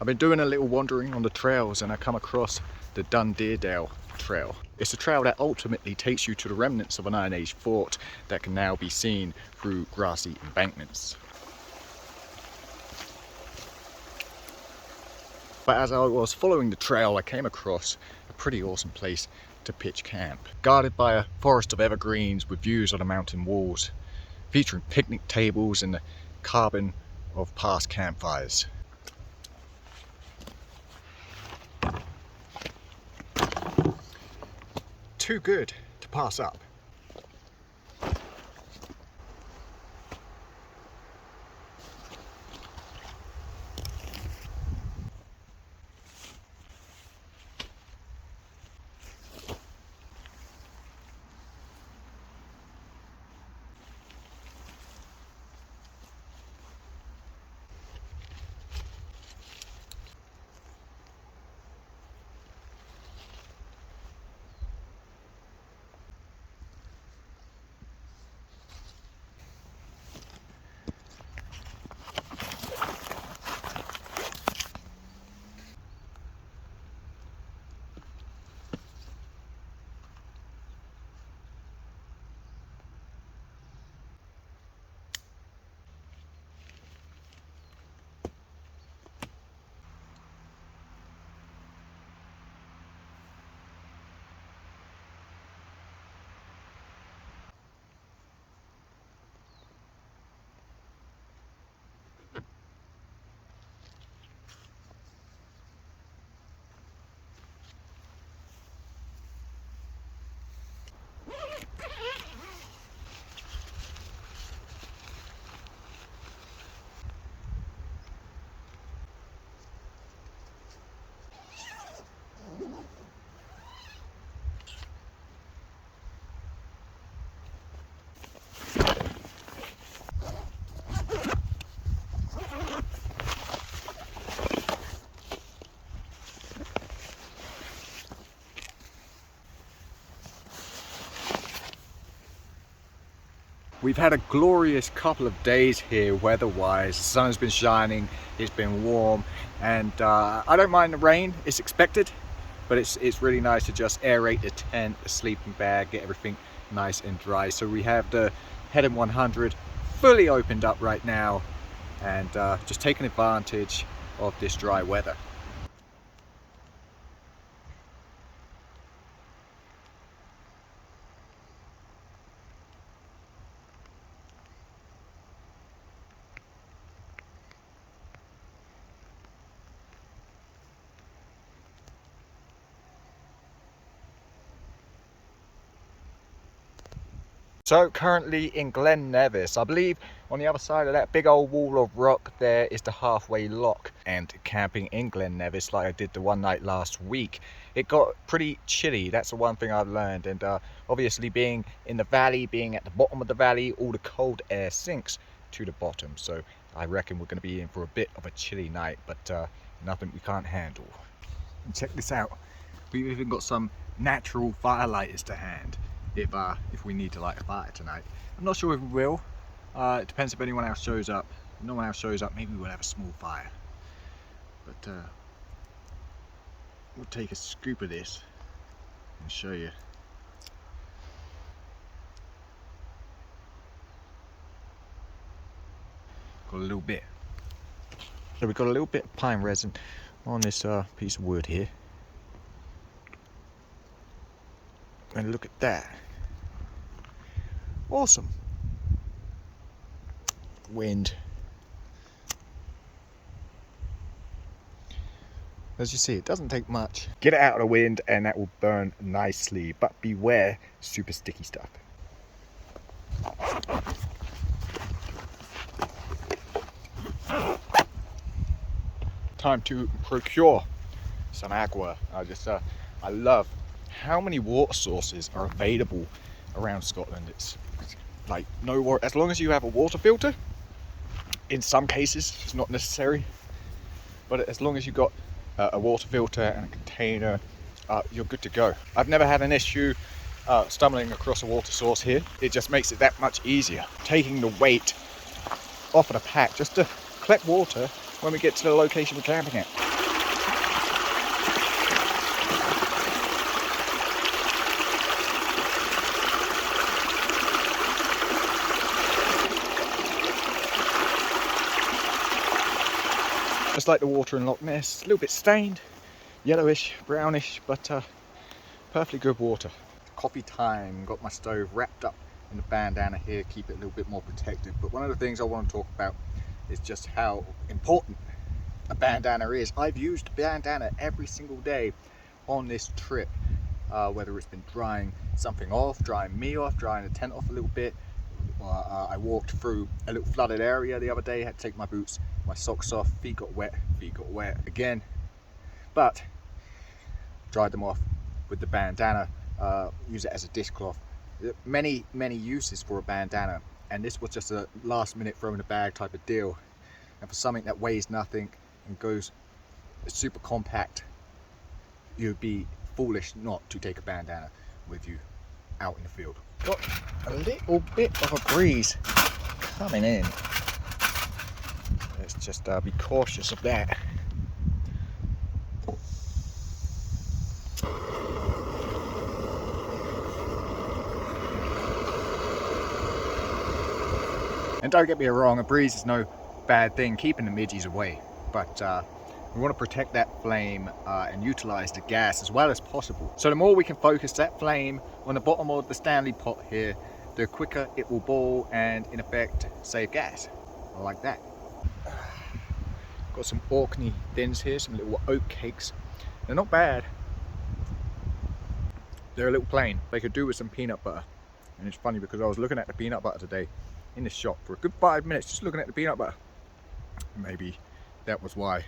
I've been doing a little wandering on the trails and I come across the Dunderdale Trail. It's a trail that ultimately takes you to the remnants of an Iron Age fort that can now be seen through grassy embankments. But as I was following the trail, I came across a pretty awesome place to pitch camp. Guarded by a forest of evergreens with views of the mountain walls, featuring picnic tables and the carbon of past campfires. Too good to pass up. We've had a glorious couple of days here weather-wise. The sun has been shining, it's been warm, and I don't mind the rain, it's expected, but it's really nice to just aerate the tent, the sleeping bag, get everything nice and dry. So we have the Heddon 100 fully opened up right now and just taking advantage of this dry weather. So currently in Glen Nevis, I believe on the other side of that big old wall of rock there is the halfway lock. And camping in Glen Nevis like I did the one night last week, it got pretty chilly. That's the one thing I've learned. And obviously being in the valley, being at the bottom of the valley, all the cold air sinks to the bottom. So I reckon we're going to be in for a bit of a chilly night, but nothing we can't handle. And check this out, we've even got some natural firelighters to hand if we need to light a fire tonight. I'm not sure if we will. It depends if anyone else shows up. If no one else shows up, maybe we'll have a small fire. But we'll take a scoop of this and show you. Got a little bit. So we've got a little bit of pine resin on this piece of wood here. And look at that. Awesome. Wind. As you see, it doesn't take much. Get it out of the wind and that will burn nicely, but beware super sticky stuff. Time to procure some aqua. I love how many water sources are available around Scotland. It's like no water, as long as you have a water filter. In some cases it's not necessary, but as long as you've got a water filter and a container, you're good to go. I've never had an issue stumbling across a water source here. It just makes it that much easier, taking the weight off of the pack just to collect water when we get to the location we're camping at. like the water in Loch Ness, a little bit stained, yellowish, brownish, but perfectly good water. Coffee time, got my stove wrapped up in a bandana here, keep it a little bit more protected. But one of the things I want to talk about is just how important a bandana is. I've used a bandana every single day on this trip, whether it's been drying something off, drying me off, drying the tent off a little bit. I walked through a little flooded area the other day, had to take my boots, my socks off, feet got wet again, but dried them off with the bandana, use it as a dishcloth. Many uses for a bandana, and this was just a last minute throw in the bag type of deal. And for something that weighs nothing and goes super compact, you'd be foolish not to take a bandana with you out in the field. Got a little bit of a breeze coming in. Let's just be cautious of that. And don't get me wrong, a breeze is no bad thing, keeping the midges away, but we want to protect that flame and utilize the gas as well as possible. So the more we can focus that flame on the bottom of the Stanley pot here, the quicker it will boil and in effect save gas. I like that. Got some Orkney thins here, some little oat cakes. They're not bad. They're a little plain. They could do with some peanut butter. And it's funny because I was looking at the peanut butter today in the shop for a good 5 minutes, just looking at the peanut butter. Maybe that was why.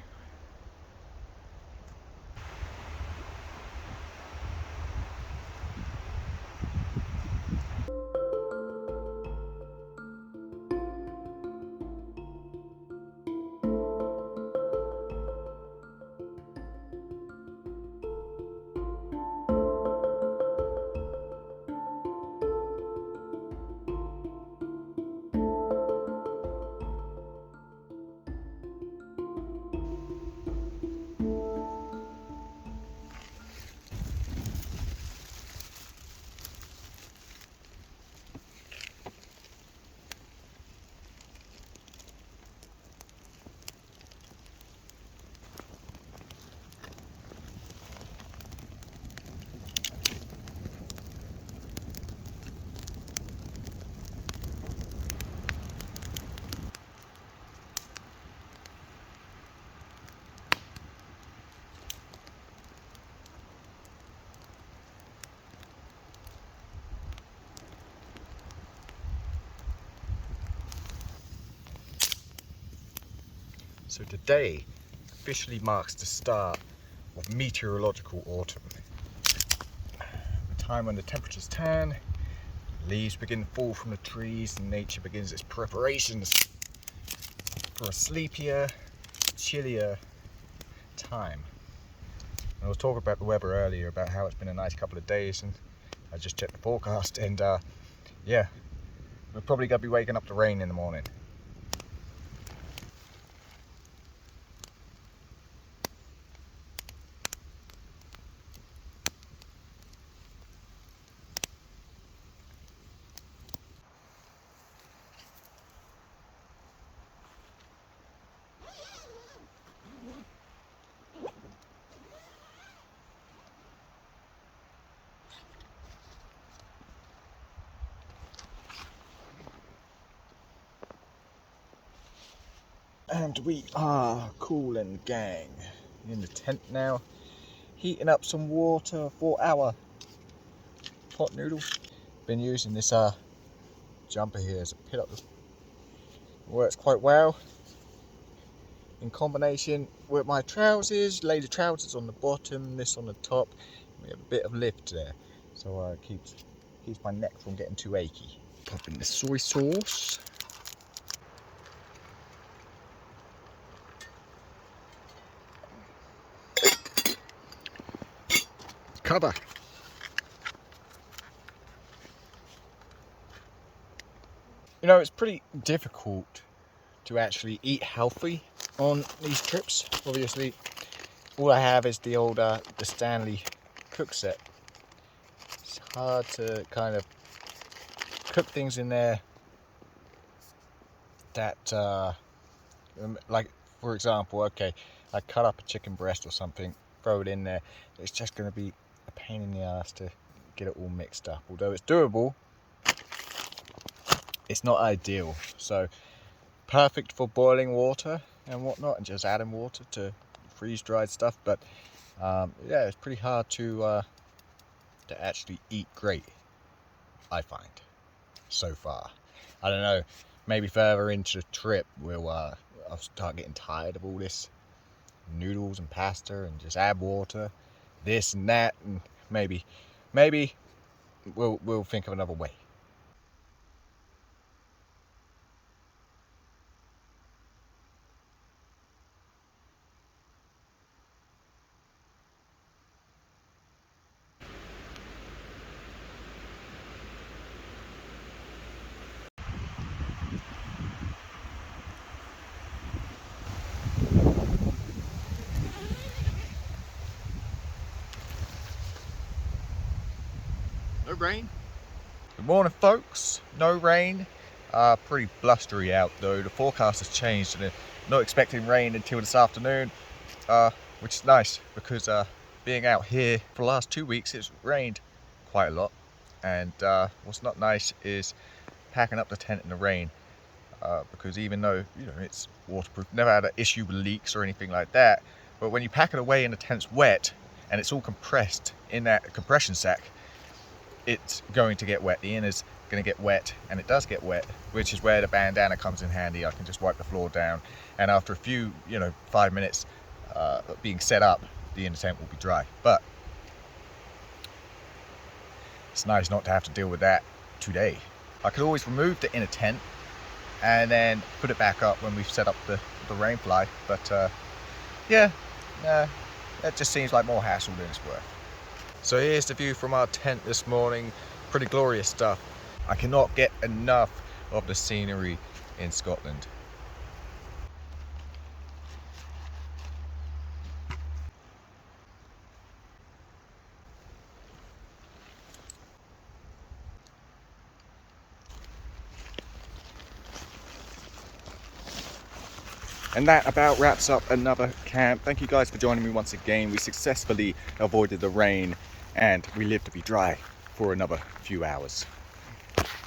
So today officially marks the start of meteorological autumn. The time when the temperatures turn, leaves begin to fall from the trees, and nature begins its preparations for a sleepier, chillier time. I was talking about the weather earlier, about how it's been a nice couple of days, and I just checked the forecast, and yeah, we're probably going to be waking up to rain in the morning. And we are cool and gang in the tent now, heating up some water for our pot noodle. Been using this jumper here as a pillow. Works quite well in combination with my trousers. Lay the trousers on the bottom, this on the top. We have a bit of lift there, so keeps my neck from getting too achy. Pop in the soy sauce. Cover. You know, it's pretty difficult to actually eat healthy on these trips. Obviously, all I have is the old the Stanley cook set. It's hard to kind of cook things in there that like for example, okay, I cut up a chicken breast or something, throw it in there, it's just going to be a pain in the ass to get it all mixed up. Although it's doable, it's not ideal. So perfect for boiling water and whatnot, and just adding water to freeze-dried stuff. But yeah, it's pretty hard to actually eat great, I find, so far. I don't know, maybe further into the trip I'll start getting tired of all this noodles and pasta and just add water, this and that, and maybe we'll think of another way. No rain. Good morning, folks. No rain. Pretty blustery out though. The forecast has changed and they're not expecting rain until this afternoon, which is nice because being out here for the last 2 weeks, it's rained quite a lot. And what's not nice is packing up the tent in the rain, because even though it's waterproof, never had an issue with leaks or anything like that. But when you pack it away and the tent's wet and it's all compressed in that compression sack, it's going to get wet. The inner's going to get wet, and it does get wet, which is where the bandana comes in handy. I can just wipe the floor down, and after a few 5 minutes being set up, the inner tent will be dry. But it's nice not to have to deal with that today. I could always remove the inner tent and then put it back up when we've set up the rain fly, but yeah, that just seems like more hassle than it's worth. So here's the view from our tent this morning. Pretty glorious stuff. I cannot get enough of the scenery in Scotland. And that about wraps up another camp. Thank you guys for joining me once again. We successfully avoided the rain and we lived to be dry for another few hours.